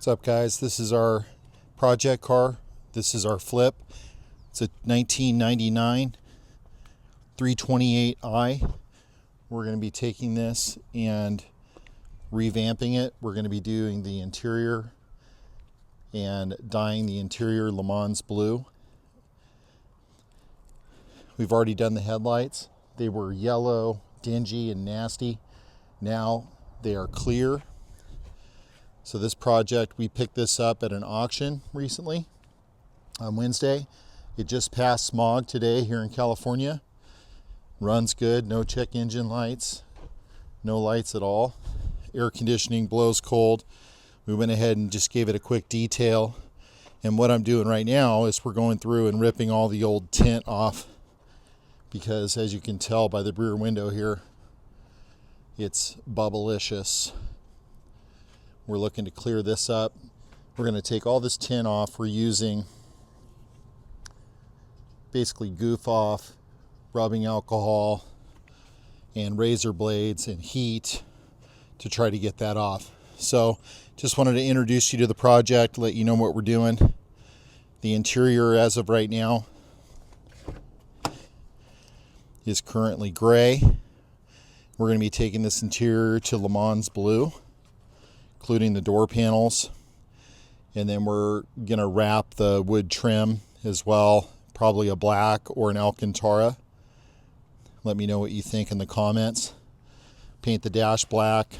What's up, guys? This is our project car. This is our flip. It's a 1999 328i. We're going to be taking this and revamping it. We're going to be doing the interior and dyeing the interior Le Mans blue. We've already done the headlights. They were yellow, dingy, and nasty. Now they are clear. So this project, we picked this up at an auction recently on Wednesday. It just passed smog today here in California. Runs good, no check engine lights, no lights at all. Air conditioning blows cold. We went ahead and just gave it a quick detail. And what I'm doing right now is we're going through and ripping all the old tint off, because as you can tell by the rear window here, it's bubblicious. We're looking to clear this up. We're going to take all this tint off. We're using basically goof off, rubbing alcohol, and razor blades and heat to try to get that off. So just wanted to introduce you to the project, let you know what we're doing. The interior as of right now is currently gray. We're going to be taking this interior to Le Mans blue, including the door panels, and then we're going to wrap the wood trim as well, probably a black or an Alcantara. Let me know what you think in the comments. Paint the dash black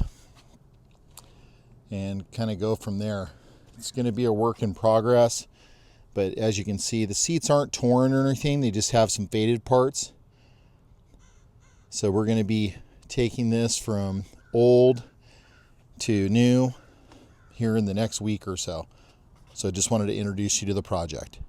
and kind of go from there. It's going to be a work in progress, but as you can see, the seats aren't torn or anything. They just have some faded parts. So we're going to be taking this from old to new here in the next week or so. So I just wanted to introduce you to the project.